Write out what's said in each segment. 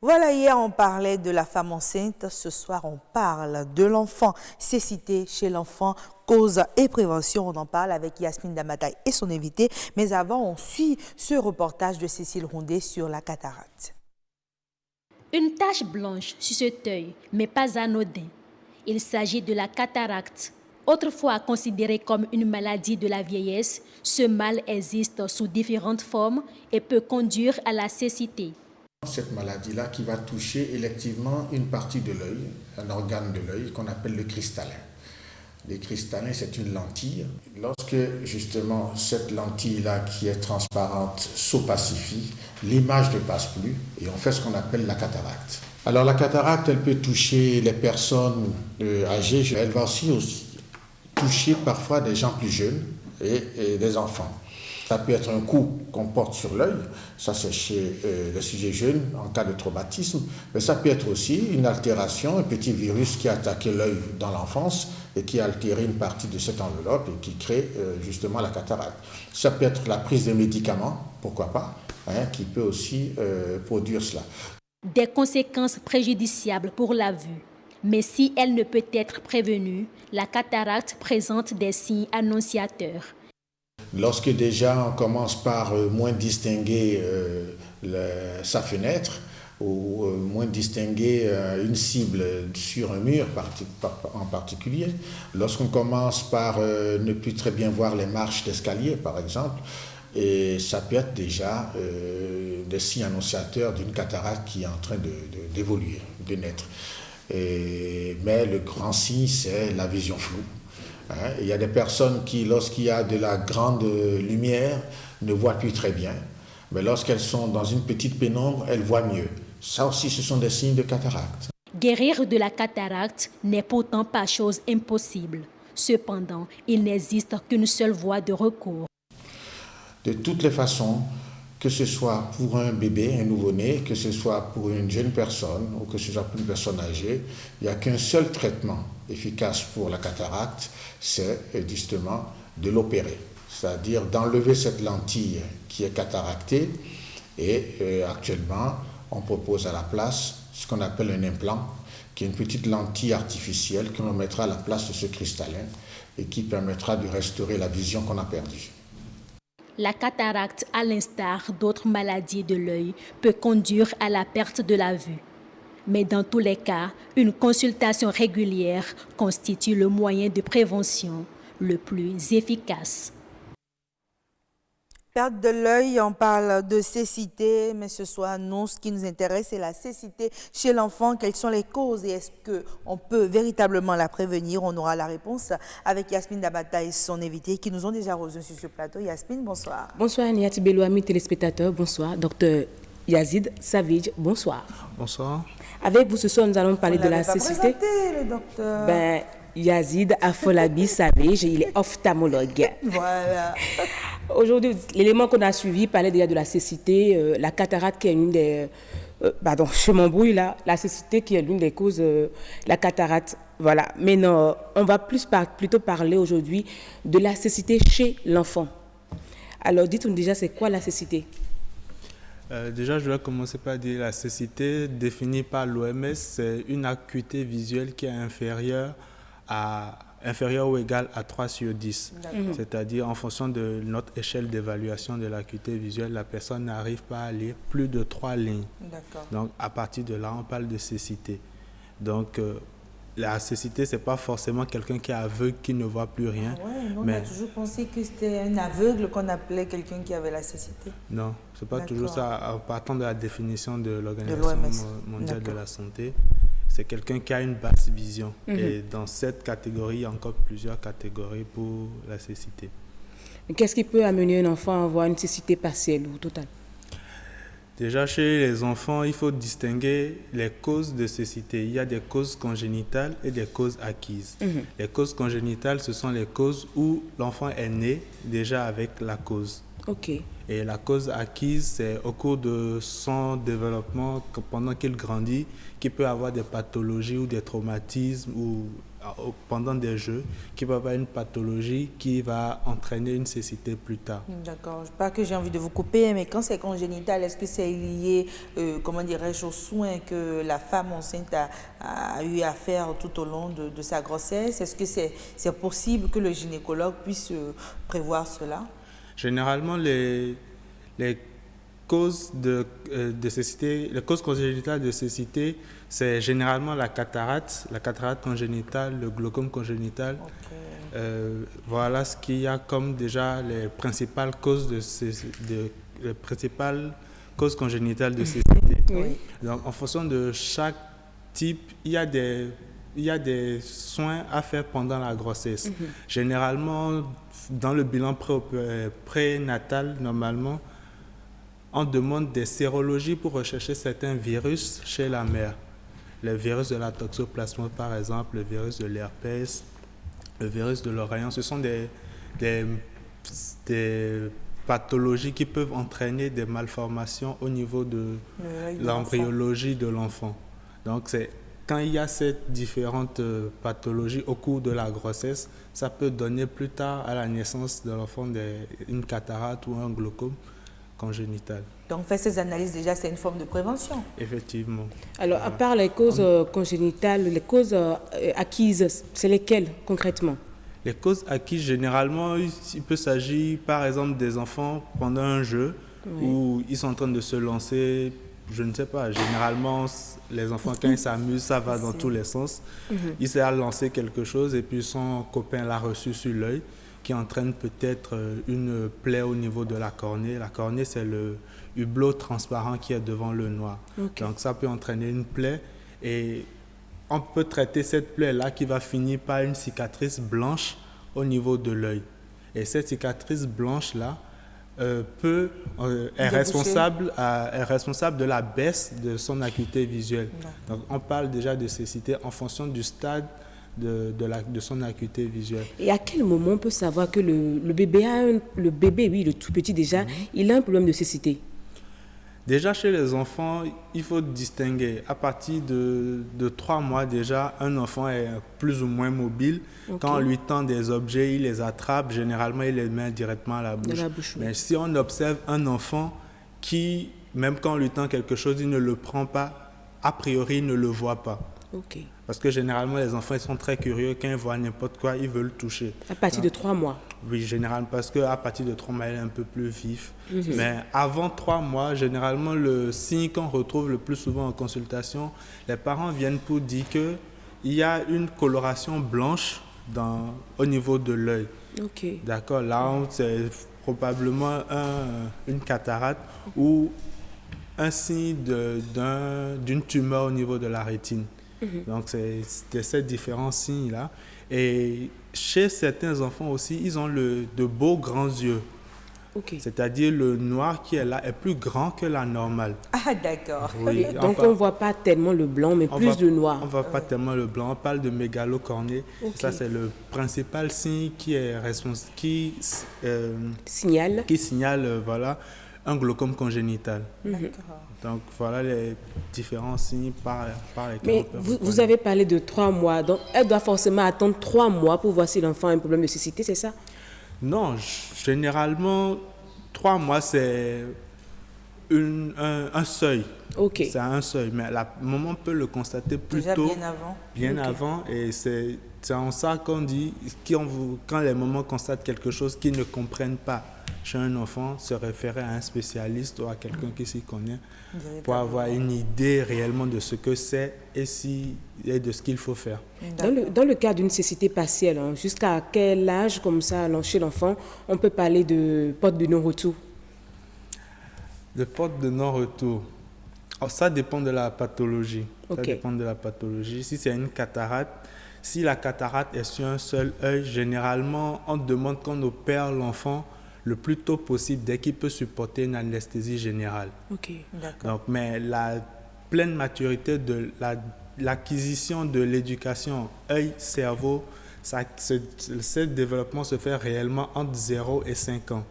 Voilà, hier on parlait de la femme enceinte, ce soir on parle de l'enfant. Cécité chez l'enfant, cause et prévention, on en parle avec Yasmine Damataï et son invité. Mais avant, on suit ce reportage de Cécile Rondet sur la cataracte. Une tache blanche sur cet œil, mais pas anodin. Il s'agit de la cataracte. Autrefois considérée comme une maladie de la vieillesse, ce mal existe sous différentes formes et peut conduire à la cécité. Cette maladie-là qui va toucher électivement une partie de l'œil, un organe de l'œil qu'on appelle le cristallin. Le cristallin, c'est une lentille. Lorsque justement cette lentille-là qui est transparente s'opacifie, l'image ne passe plus et on fait ce qu'on appelle la cataracte. Alors la cataracte, elle peut toucher les personnes âgées, elle va aussi toucher parfois des gens plus jeunes et des enfants. Ça peut être un coup qu'on porte sur l'œil, ça c'est chez les sujets jeunes en cas de traumatisme, mais ça peut être aussi une altération, un petit virus qui a attaqué l'œil dans l'enfance et qui a altéré une partie de cette enveloppe et qui crée justement la cataracte. Ça peut être la prise de médicaments, pourquoi pas, qui peut aussi produire cela. Des conséquences préjudiciables pour la vue. Mais si elle ne peut être prévenue, la cataracte présente des signes annonciateurs. Lorsque déjà on commence par moins distinguer sa fenêtre ou moins distinguer une cible sur un mur en particulier, lorsqu'on commence par ne plus très bien voir les marches d'escalier par exemple, et ça peut être déjà des signes annonciateurs d'une cataracte qui est en train d'évoluer, de naître. Mais le grand signe, c'est la vision floue. Il y a des personnes qui, lorsqu'il y a de la grande lumière, ne voient plus très bien. Mais lorsqu'elles sont dans une petite pénombre, elles voient mieux. Ça aussi, ce sont des signes de cataracte. Guérir de la cataracte n'est pourtant pas chose impossible. Cependant, il n'existe qu'une seule voie de recours. De toutes les façons, que ce soit pour un bébé, un nouveau-né, que ce soit pour une jeune personne ou que ce soit pour une personne âgée, il n'y a qu'un seul traitement efficace pour la cataracte, c'est justement de l'opérer, c'est-à-dire d'enlever cette lentille qui est cataractée et actuellement on propose à la place ce qu'on appelle un implant, qui est une petite lentille artificielle que l'on mettra à la place de ce cristallin et qui permettra de restaurer la vision qu'on a perdue. La cataracte, à l'instar d'autres maladies de l'œil, peut conduire à la perte de la vue. Mais dans tous les cas, une consultation régulière constitue le moyen de prévention le plus efficace. Perte de l'œil, on parle de cécité, mais ce soir, nous, ce qui nous intéresse, c'est la cécité chez l'enfant. Quelles sont les causes et est-ce qu'on peut véritablement la prévenir? On aura la réponse avec Yasmine Dabata et son invité qui nous ont déjà rejoints sur ce plateau. Yasmine, bonsoir. Bonsoir, Niati Bello, amis téléspectateurs. Bonsoir, docteur Yazid Savage. Bonsoir. Bonsoir. Avec vous, ce soir, nous allons parler de la cécité. Le docteur. Yazid Afolabi Savage, il est ophtalmologue. Voilà. Aujourd'hui, l'élément qu'on a suivi parlait déjà de la cécité, la cataracte qui est l'une des... je m'embrouille là. La cécité qui est l'une des causes, la cataracte. Voilà. Mais non, on va plutôt parler aujourd'hui de la cécité chez l'enfant. Alors, dites-nous déjà, c'est quoi la cécité? Déjà, je vais commencer par dire la cécité, définie par l'OMS, c'est une acuité visuelle qui est inférieure ou égale à 3/10. C'est-à-dire, en fonction de notre échelle d'évaluation de l'acuité visuelle, la personne n'arrive pas à lire plus de 3 lignes. Donc, à partir de là, on parle de cécité. Donc, la cécité, ce n'est pas forcément quelqu'un qui est aveugle, qui ne voit plus rien. On a toujours pensé que c'était un aveugle qu'on appelait quelqu'un qui avait la cécité. Non, ce n'est pas toujours ça. En partant de la définition de l'Organisation mondiale de la santé, c'est quelqu'un qui a une basse vision. Et dans cette catégorie, il y a encore plusieurs catégories pour la cécité. Qu'est-ce qui peut amener un enfant à avoir une cécité partielle ou totale? Déjà, chez les enfants, il faut distinguer les causes de cécité. Il y a des causes congénitales et des causes acquises. Les causes congénitales, ce sont les causes où l'enfant est né déjà avec la cause. Et la cause acquise, c'est au cours de son développement, pendant qu'il grandit, qu'il peut avoir des pathologies ou des traumatismes ou pendant des jeux, qui peut avoir une pathologie qui va entraîner une cécité plus tard. D'accord. Pas que j'ai envie de vous couper, mais quand c'est congénital, est-ce que c'est lié, comment dirais-je, aux soins que la femme enceinte a eu à faire tout au long de sa grossesse? Est-ce que c'est possible que le gynécologue puisse prévoir cela? Généralement, les causes de cécité, les causes congénitales de cécité, c'est généralement la cataracte congénitale, le glaucome congénital. Okay. Voilà ce qu'il y a comme déjà les principales causes les principales causes congénitales de cécité. Oui. Donc, en fonction de chaque type, il y a des soins à faire pendant la grossesse. Généralement, dans le bilan prénatal, normalement, on demande des sérologies pour rechercher certains virus chez la mère. Le virus de la toxoplasmose, par exemple, le virus de l'herpès, le virus de l'oreillon. Ce sont des pathologies qui peuvent entraîner des malformations au niveau de l'embryologie de l'enfant. Donc, quand il y a ces différentes pathologies au cours de la grossesse, ça peut donner plus tard à la naissance de l'enfant une cataracte ou un glaucome congénital. Donc, faire ces analyses, déjà, c'est une forme de prévention. Effectivement. Alors, à part les causes congénitales, les causes acquises, c'est lesquelles concrètement? Les causes acquises, généralement, il peut s'agir, par exemple, des enfants pendant un jeu où ils sont en train de se lancer. Je ne sais pas, généralement, les enfants, quand ils s'amusent, ça va dans tous les sens. Ils s'est lancé quelque chose et puis son copain l'a reçu sur l'œil, qui entraîne peut-être une plaie au niveau de la cornée. La cornée, c'est le hublot transparent qui est devant le noir. Okay. Donc, ça peut entraîner une plaie et on peut traiter cette plaie-là qui va finir par une cicatrice blanche au niveau de l'œil. Et cette cicatrice blanche-là, est responsable de la baisse de son acuité visuelle. Donc, on parle déjà de cécité en fonction du stade de son acuité visuelle. Et à quel moment on peut savoir que le bébé, le tout petit déjà, il a un problème de cécité? Déjà, chez les enfants, il faut distinguer. À partir de 3 mois, déjà, un enfant est plus ou moins mobile. Okay. Quand on lui tend des objets, il les attrape. Généralement, il les met directement à la bouche. Mais si on observe un enfant qui, même quand on lui tend quelque chose, il ne le prend pas, a priori, il ne le voit pas. Okay. Parce que généralement, les enfants ils sont très curieux. Quand ils voient n'importe quoi, ils veulent toucher. À partir de 3 mois? Oui, généralement, parce qu'à partir de 3 mois, il est un peu plus vif. Mais avant 3 mois, généralement, le signe qu'on retrouve le plus souvent en consultation, les parents viennent pour dire qu'il y a une coloration blanche au niveau de l'œil. Okay. D'accord, là, c'est probablement une cataracte ou un signe d'une tumeur au niveau de la rétine. Donc, c'est ces différents signes-là. Et chez certains enfants aussi, ils ont de beaux grands yeux. Okay. C'est-à-dire le noir qui est là est plus grand que la normale. Ah, d'accord. Oui. Donc, on ne voit pas tellement le blanc, mais plus de noir. On ne voit pas tellement le blanc. On parle de mégalocornée. Okay. Ça, c'est le principal signe qui signale voilà, un glaucome congénital. D'accord. Donc, voilà les différents signes par lesquels mais vous avez parlé de 3 mois. Donc, elle doit forcément attendre 3 mois pour voir si l'enfant a un problème de cécité, c'est ça? Non, généralement, 3 mois, c'est un seuil. Okay. C'est un seuil. Mais la maman peut le constater plus déjà tôt. Bien avant. Et c'est en ça qu'on dit, quand les mamans constatent quelque chose qu'ils ne comprennent pas chez un enfant, se référer à un spécialiste ou à quelqu'un qui s'y connaît pour avoir une idée réellement de ce que c'est et de ce qu'il faut faire. Dans le cas d'une cécité partielle, jusqu'à quel âge comme ça, chez l'enfant, on peut parler de porte de non-retour? De porte de non-retour. Alors, ça dépend de la pathologie. Okay. Ça dépend de la pathologie. Si c'est une cataracte, si la cataracte est sur un seul œil, généralement, on demande qu'on opère l'enfant le plus tôt possible, dès qu'il peut supporter une anesthésie générale. Okay. Donc, mais la pleine maturité de l'acquisition de l'éducation œil-cerveau, ce développement se fait réellement entre 0 et 5 ans.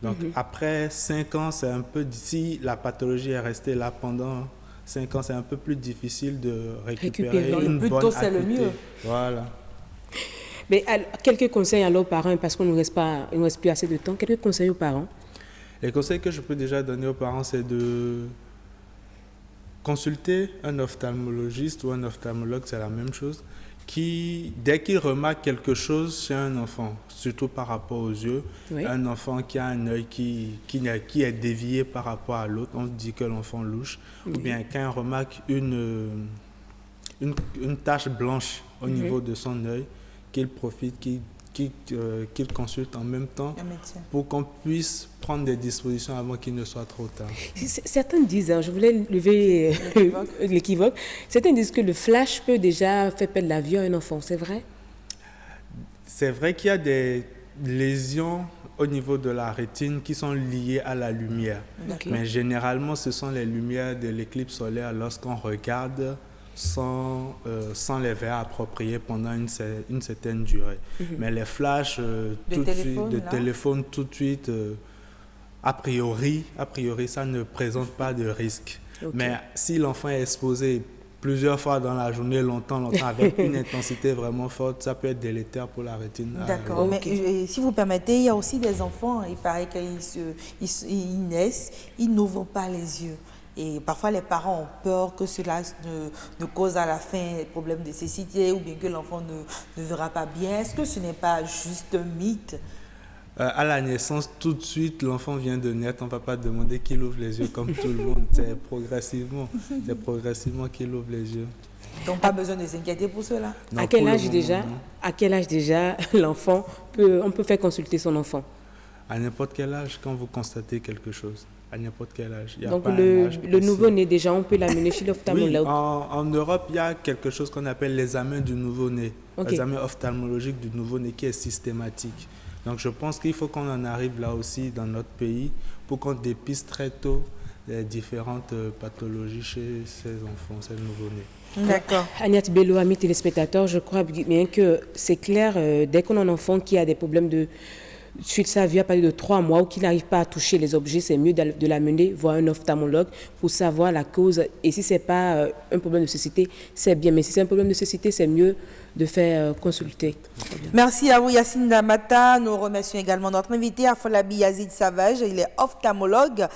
Donc, après 5 ans, c'est un peu... Si la pathologie est restée là pendant 5 ans, c'est un peu plus difficile de récupérer une bonne acuité. Le plus tôt, c'est le mieux. Voilà. Mais quelques conseils alors aux parents, parce qu'il ne nous reste plus assez de temps. Quelques conseils aux parents? Les conseils que je peux déjà donner aux parents, c'est de consulter un ophtalmologiste ou un ophtalmologue, c'est la même chose, qui, dès qu'il remarque quelque chose chez un enfant, surtout par rapport aux yeux, Oui. un enfant qui a un œil qui est dévié par rapport à l'autre, on dit que l'enfant louche, Oui. ou bien quand on remarque une tache blanche au niveau de son œil, qu'il profite, qu'il consulte en même temps Un médecin. pour qu'on puisse prendre des dispositions avant qu'il ne soit trop tard. Certains disent, je voulais lever l'équivoque, certains disent que le flash peut déjà faire perdre la vue à un enfant, c'est vrai? C'est vrai qu'il y a des lésions au niveau de la rétine qui sont liées à la lumière. Okay. Mais généralement, ce sont les lumières de l'éclipse solaire lorsqu'on regarde sans les verres appropriés pendant une certaine durée. Mais les flashs de téléphone tout de suite, a priori, ça ne présente pas de risque. Okay. Mais si l'enfant est exposé plusieurs fois dans la journée, longtemps, avec une intensité vraiment forte, ça peut être délétère pour la rétine. D'accord, mais si vous permettez, il y a aussi des enfants, il paraît qu'ils naissent, ils n'ouvrent pas les yeux. Et parfois, les parents ont peur que cela ne cause à la fin des problèmes de cécité ou bien que l'enfant ne verra pas bien. Est-ce que ce n'est pas juste un mythe? À la naissance, tout de suite, l'enfant vient de naître. On ne va pas demander qu'il ouvre les yeux comme tout le monde. C'est progressivement qu'il ouvre les yeux. Donc, pas besoin de s'inquiéter pour cela. Non, à quel âge déjà l'enfant on peut faire consulter son enfant? À n'importe quel âge, quand vous constatez quelque chose. À n'importe quel âge. Donc le nouveau-né déjà, on peut l'amener chez l'ophtalmologue. Oui, en Europe, il y a quelque chose qu'on appelle l'examen du nouveau-né. Okay. L'examen ophtalmologique du nouveau-né qui est systématique. Donc je pense qu'il faut qu'on en arrive là aussi dans notre pays pour qu'on dépiste très tôt les différentes pathologies chez ces enfants, ces nouveau-nés. D'accord. Agnès Bello, amis téléspectateurs, je crois bien que c'est clair, dès qu'on a un enfant qui a des problèmes de suite sa vue à partir de 3 mois ou qu'il n'arrive pas à toucher les objets, c'est mieux de l'amener voir un ophtalmologue pour savoir la cause. Et si ce n'est pas un problème de cécité, c'est bien. Mais si c'est un problème de cécité, c'est mieux de faire consulter. Merci à vous, Yacine Damata. Nous remercions également notre invité, Afolabi Yazid Savage. Il est ophtalmologue.